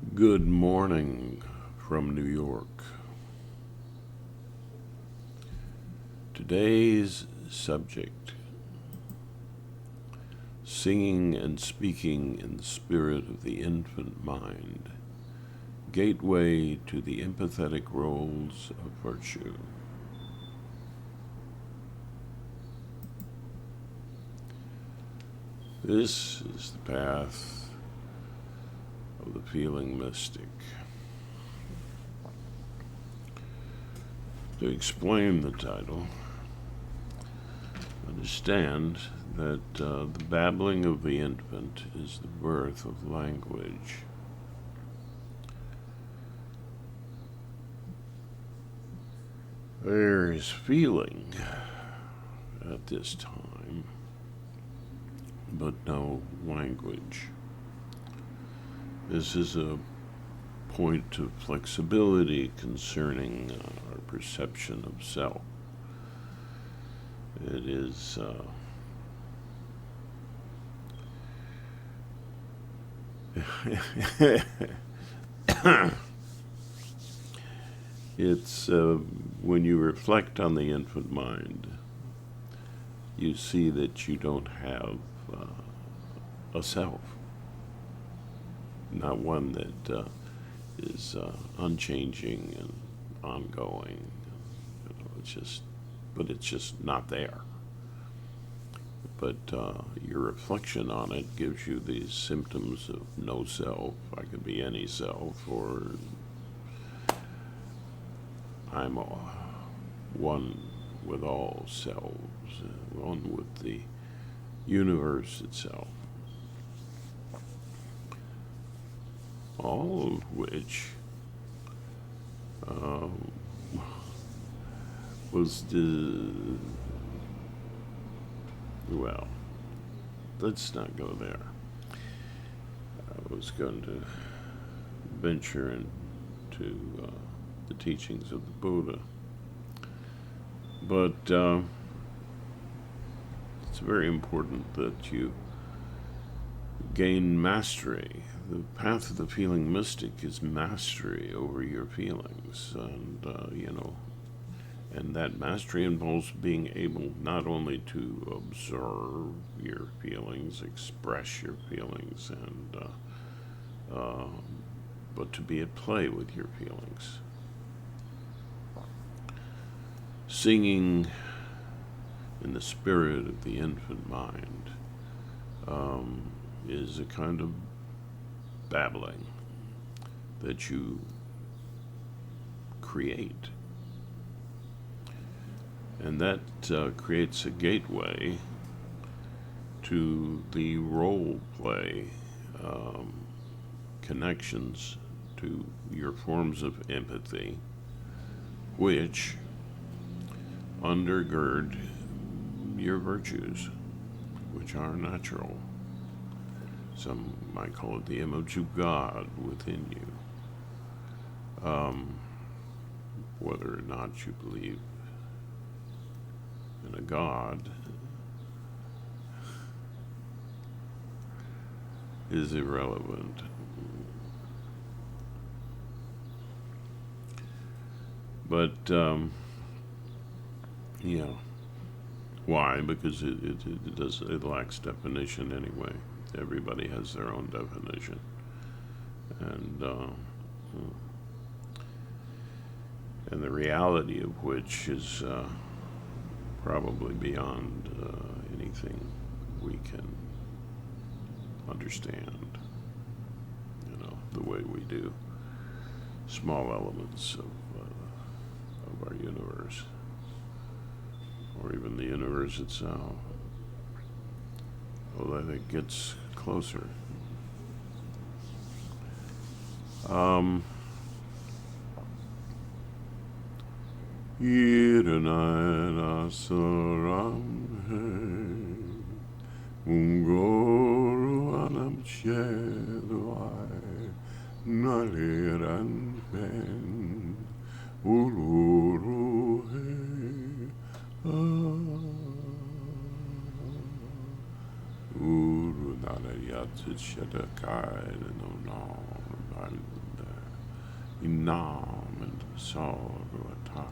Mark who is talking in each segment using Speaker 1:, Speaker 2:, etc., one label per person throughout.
Speaker 1: Good morning from New York. Today's subject: singing and speaking in the spirit of the infant mind, gateway to the empathetic roles of virtue. This is the path of the feeling mystic. To explain the title, understand that the babbling of the infant is the birth of language. There is feeling at this time, but no language. This is a point of flexibility concerning our perception of self. It is it's when you reflect on the infant mind, you see that you don't have a self, not one that is unchanging and ongoing. It's just not there. But your reflection on it gives you these symptoms of no self. I could be any self, or I'm one with all selves, one with the universe itself. All of which was well, let's not go there. I was going to venture into the teachings of the Buddha, but it's very important that you gain mastery. The path of the feeling mystic is mastery over your feelings, and that mastery involves being able not only to observe your feelings, express your feelings, but to be at play with your feelings. Singing in the spirit of the infant mind is a kind of babbling that you create. And that creates a gateway to the role play connections to your forms of empathy, which undergird your virtues, which are natural. Some might call it the image of God within you. Whether or not you believe in a God is irrelevant. But, why? Because it lacks definition anyway. Everybody has their own definition. And the reality of which is probably beyond anything we can understand, the way we do small elements of our universe, or even the universe itself. Although it gets closer. Iranayana Saram Ungoro Anam Chedwai Naliran Fen Uluru Uru Nalayat Shadakai no Inam and Salvatah.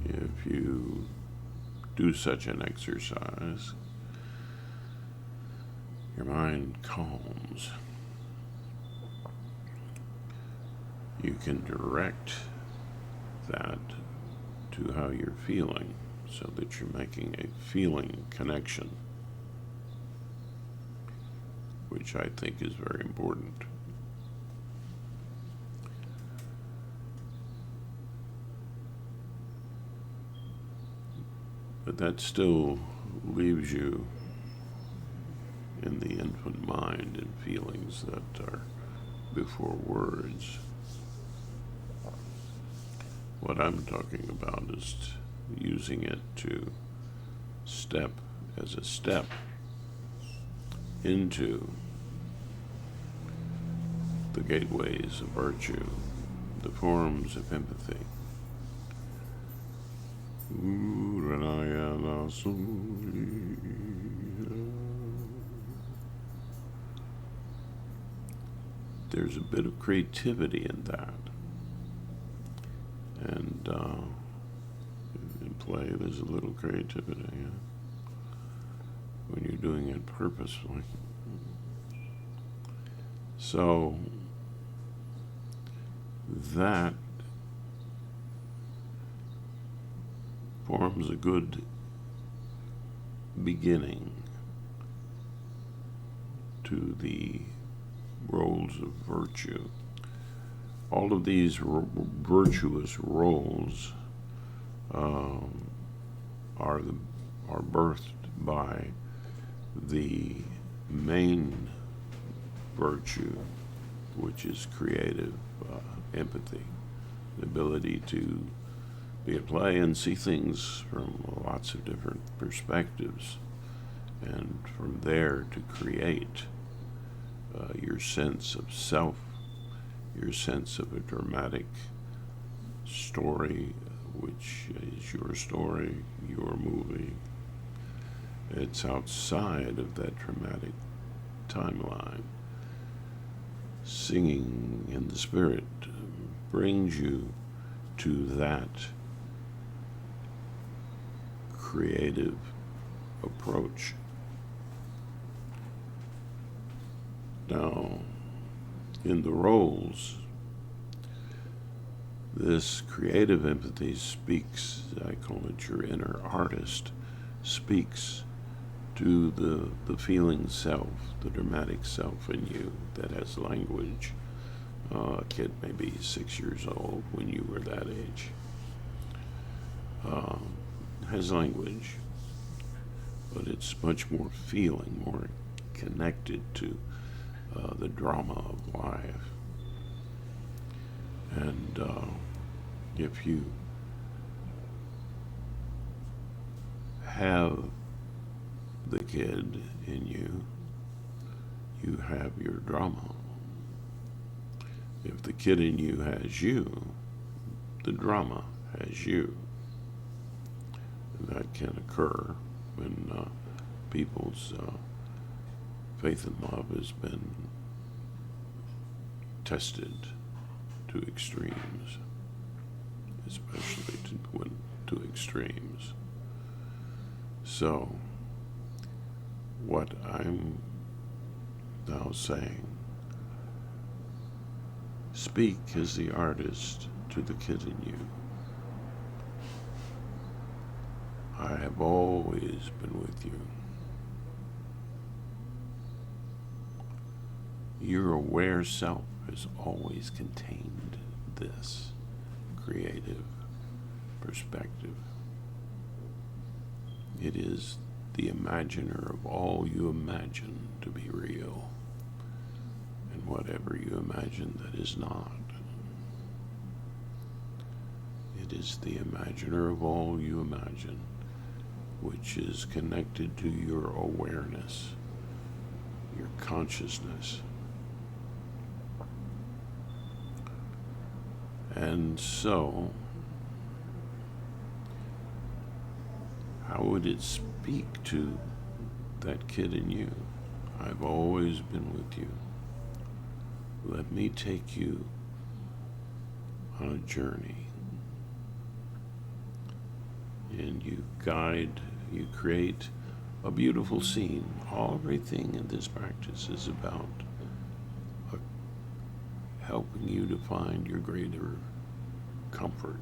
Speaker 1: If you do such an exercise, your mind calms. You can direct that to how you're feeling so that you're making a feeling connection, which I think is very important. But that still leaves you in the infant mind and feelings that are before words. What I'm talking about is using it to step as a step into the gateways of virtue, the forms of empathy. There's a bit of creativity in that. And in play, there's a little creativity, when you're doing it purposefully. So that forms a good beginning to the roles of virtue. All of these virtuous roles are birthed by the main virtue, which is creative empathy, the ability to be at play and see things from lots of different perspectives, and from there to create your sense of self, your sense of a dramatic story, which is your story, your movie. It's outside of that dramatic timeline. Singing in the spirit brings you to that creative approach. Now, in the roles, this creative empathy speaks, I call it your inner artist, speaks to the feeling self, the dramatic self in you that has language. A kid may be 6 years old when you were that age. Has language, but it's much more feeling, more connected to the drama of life. And if you have the kid in you, you have your drama. If the kid in you has you, the drama has you. And that can occur when people's faith and love has been tested to extremes, especially to extremes. So, what I'm now saying, speak as the artist to the kid in you. I have always been with you. Your aware self has always contained this creative perspective. It is the imaginer of all you imagine to be real, and whatever you imagine that is not. It is the imaginer of all you imagine, which is connected to your awareness, your consciousness. And so, how would it speak to that kid in you. I've always been with you. Let me take you on a journey. And you create a beautiful scene. Everything in this practice is about helping you to find your greater comfort.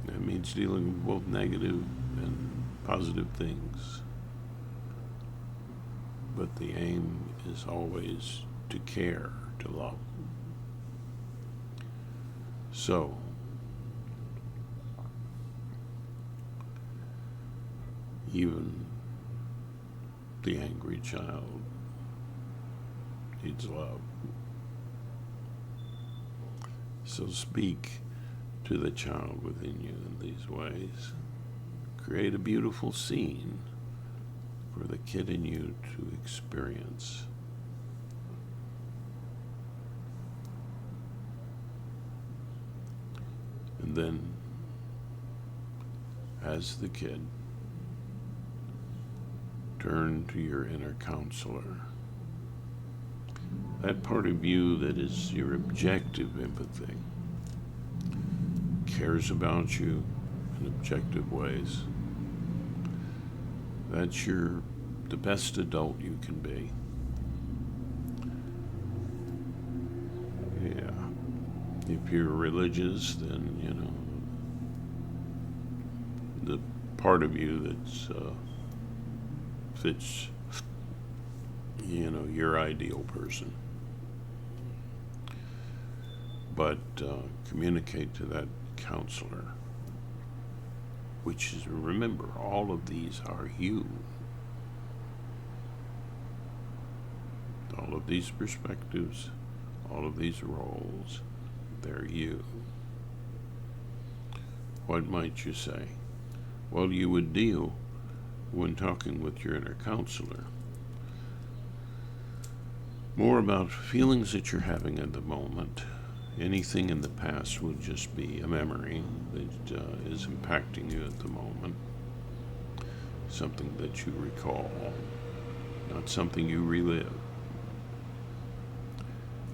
Speaker 1: That means dealing with both negative and positive things. But the aim is always to care, to love. So, even the angry child needs love. So speak to the child within you in these ways. Create a beautiful scene for the kid in you to experience. And then, as the kid, turn to your inner counselor. That part of you that is your objective empathy, cares about you in objective ways. That's the best adult you can be. Yeah. If you're religious, then, the part of you that's fits, your ideal person. But communicate to that counselor, which is, remember, all of these are you. All of these perspectives, all of these roles, they're you. What might you say? Well, you would deal, when talking with your inner counselor, more about feelings that you're having at the moment. Anything in the past would just be a memory that is impacting you at the moment. Something that you recall, not something you relive.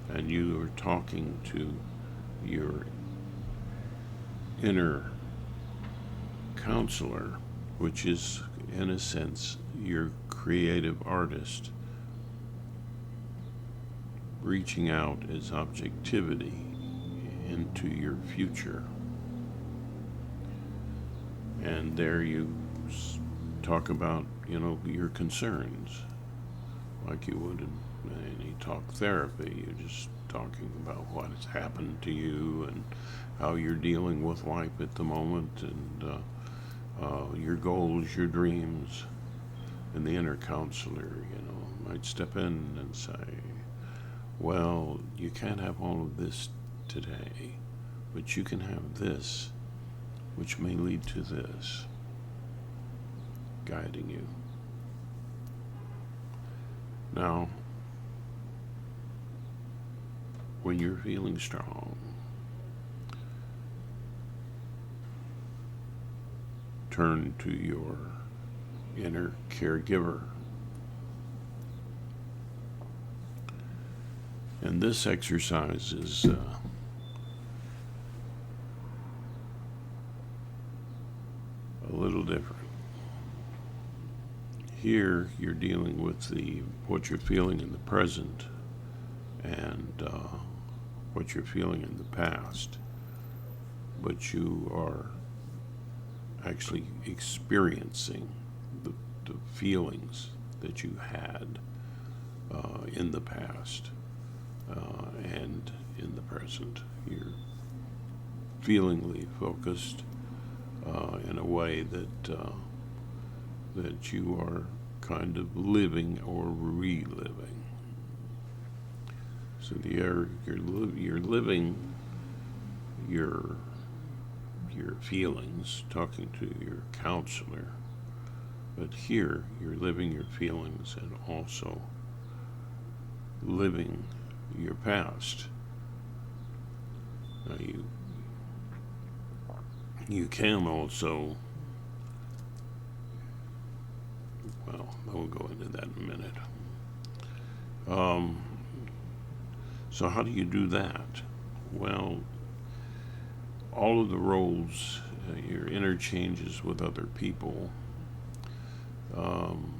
Speaker 1: And you are talking to your inner counselor, which is, in a sense, your creative artist, reaching out as objectivity into your future. And there you talk about, your concerns, like you would in any talk therapy. You're just talking about what has happened to you and how you're dealing with life at the moment, and your goals, your dreams. And the inner counselor, might step in and say, well, you can't have all of this today, but you can have this, which may lead to this, guiding you. Now, when you're feeling strong, turn to your inner caregiver. And this exercise is a little different. Here, you're dealing with what you're feeling in the present and what you're feeling in the past, but you are actually experiencing the feelings that you had in the past and in the present. You're feelingly focused in a way that you are kind of living or reliving. So you're living your feelings, talking to your counselor, but here you're living your feelings and also living your past. Now you can also Well, we'll go into that in a minute. Um, so how do you do that? Well, all of the roles, your interchanges with other people, um,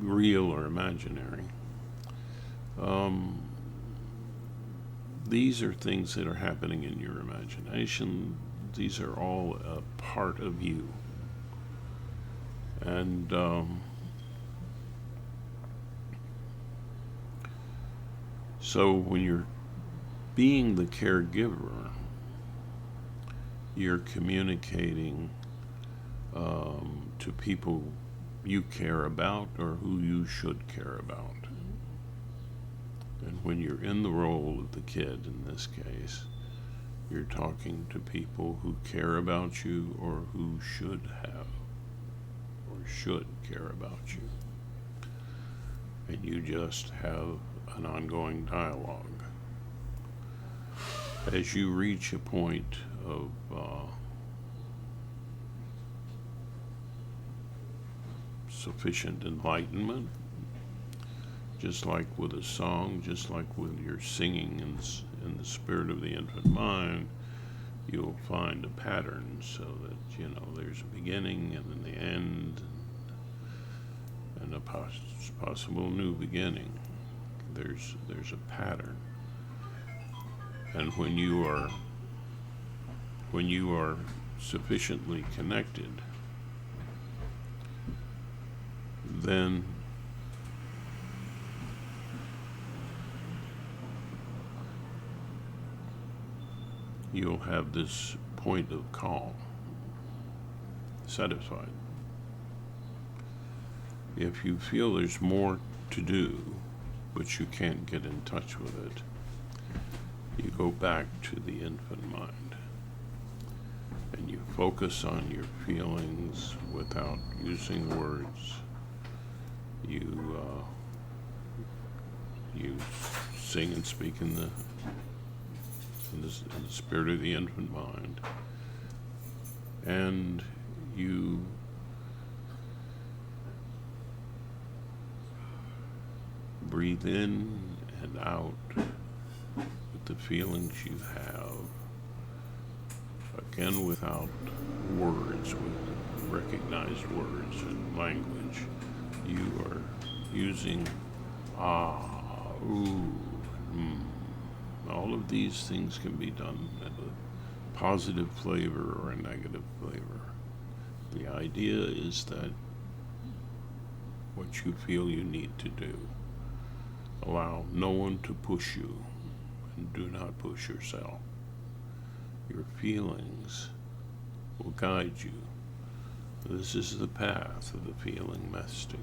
Speaker 1: real or imaginary, um, these are things that are happening in your imagination. These are all a part of you. And so when you're being the caregiver, you're communicating to people you care about or who you should care about. And when you're in the role of the kid, in this case, you're talking to people who care about you or who should have or should care about you. And you just have an ongoing dialogue. As you reach a point of sufficient enlightenment, just like with a song, just like when you're singing in the spirit of the infant mind, you'll find a pattern so that, there's a beginning and then the end and a possible new beginning. There's a pattern. And when you are sufficiently connected, then you'll have this point of calm, satisfied. If you feel there's more to do, but you can't get in touch with it, you go back to the infant mind and you focus on your feelings without using words. You sing and speak in the spirit of the infant mind, and you breathe in and out with the feelings you have, again without words, with recognized words and language. You are using ooh, all of these things can be done at a positive flavor or a negative flavor. The idea is that what you feel you need to do. Allow no one to push you, and do not push yourself. Your feelings will guide you. This is the path of the feeling mystic.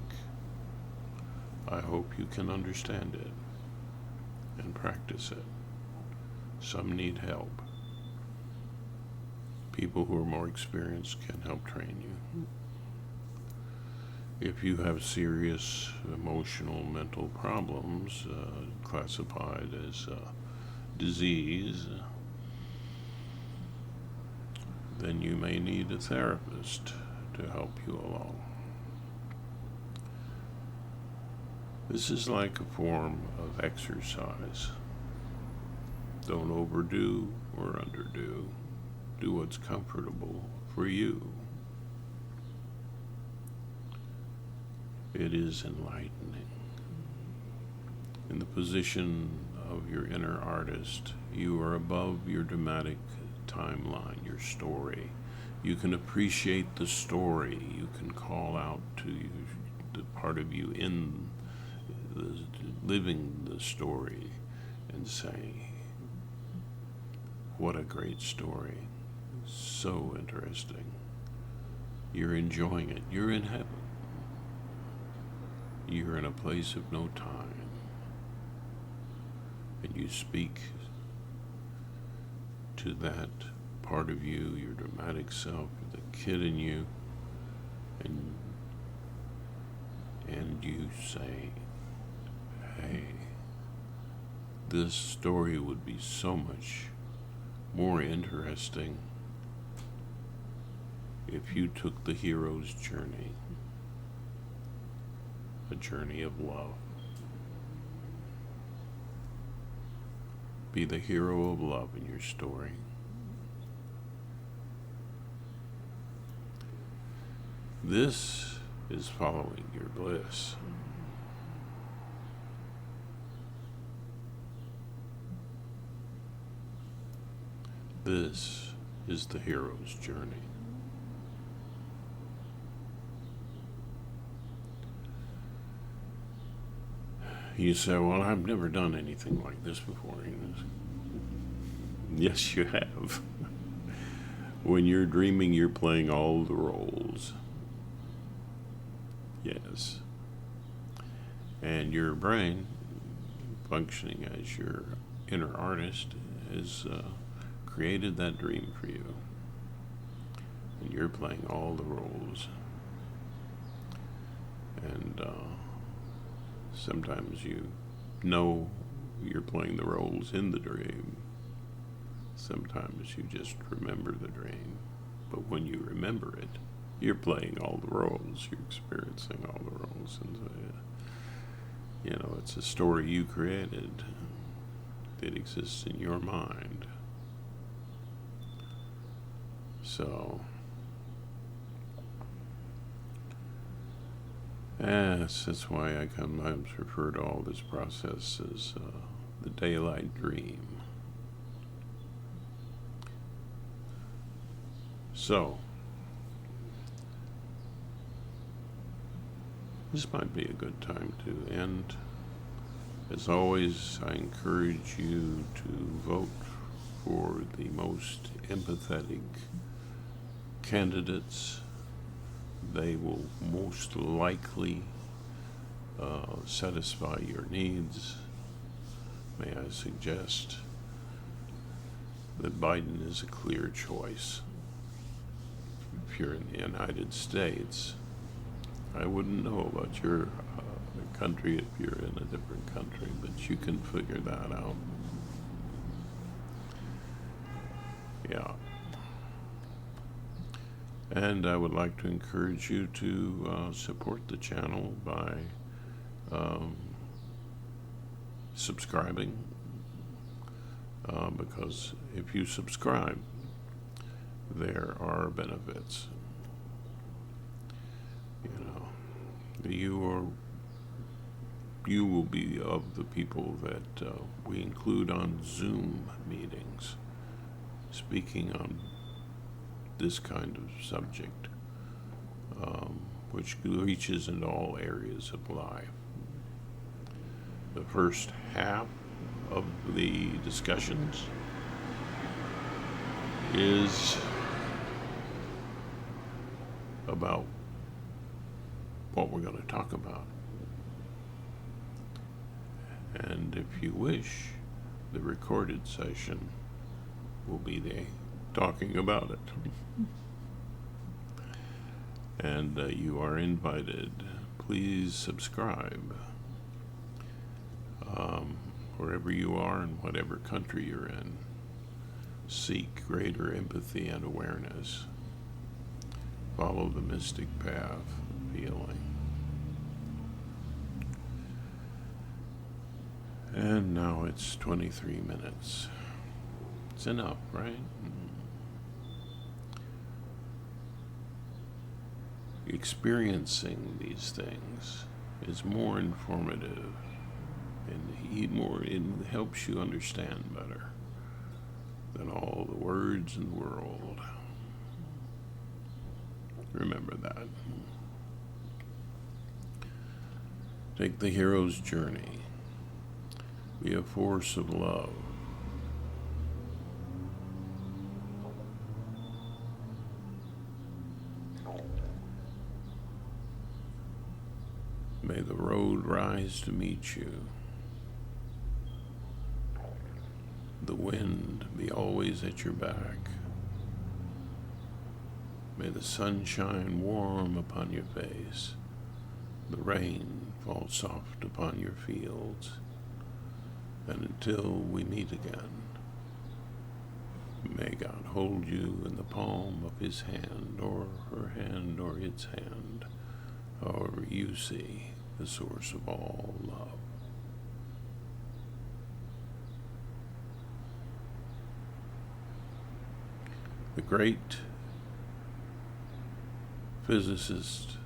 Speaker 1: I hope you can understand it and practice it. Some need help. People who are more experienced can help train you. If you have serious emotional, mental problems classified as disease, then you may need a therapist to help you along. This is like a form of exercise. Don't overdo or underdo. Do what's comfortable for you. It is enlightening. In the position of your inner artist, you are above your dramatic timeline, your story. You can appreciate the story. You can call out to you, the part of you in living the story, and say, what a great story. So interesting. You're enjoying it. You're in heaven. You're in a place of no time. And you speak to that part of you, your dramatic self, the kid in you, and you say, hey, this story would be so much more interesting if you took the hero's journey a journey of love. Be the hero of love in your story. This is following your bliss. This is the hero's journey. You say, well, I've never done anything like this before. Yes, you have. When you're dreaming, you're playing all the roles. Yes. And your brain, functioning as your inner artist, has created that dream for you. And you're playing all the roles. And sometimes you know you're playing the roles in the dream. Sometimes you just remember the dream. But when you remember it, you're playing all the roles. You're experiencing all the roles. And it's a story you created that exists in your mind. So, yes, that's why I sometimes refer to all this process as the daylight dream. So, this might be a good time to end. As always, I encourage you to vote for the most empathetic candidates. They will most likely satisfy your needs. May I suggest that Biden is a clear choice. If you're in the United States, I wouldn't know about your country if you're in a different country, but you can figure that out. Yeah. And I would like to encourage you to support the channel by subscribing, because if you subscribe, there are benefits. You will be of the people that we include on Zoom meetings, speaking on this kind of subject, which reaches into all areas of life. The first half of the discussions is about what we're going to talk about. And if you wish, the recorded session will be there talking about it. And you are invited. Please subscribe. Wherever you are in whatever country you're in, seek greater empathy and awareness. Follow the mystic path of healing. And now it's 23 minutes. It's enough, right? Experiencing these things is more informative, and it helps you understand better than all the words in the world. Remember that. Take the hero's journey. Be a force of love. May the road rise to meet you. The wind be always at your back. May the sun shine warm upon your face. The rain fall soft upon your fields. And until we meet again, may God hold you in the palm of his hand, or her hand, or its hand, however you see the source of all love. The great physicist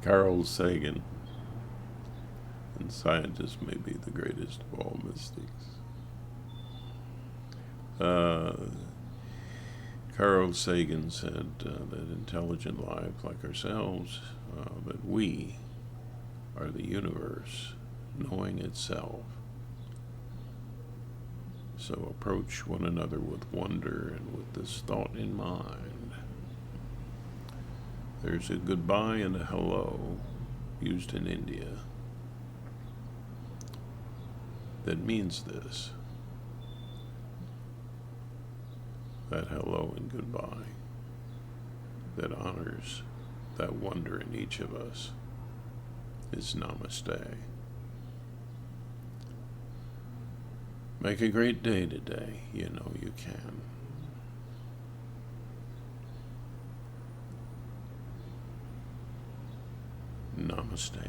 Speaker 1: Carl Sagan, and scientist may be the greatest of all mystics. Carl Sagan said that intelligent life like ourselves, that we are the universe knowing itself. So approach one another with wonder and with this thought in mind. There's a goodbye and a hello used in India that means this. That hello and goodbye that honors that wonder in each of us is namaste. Make a great day today. You know you can. Namaste.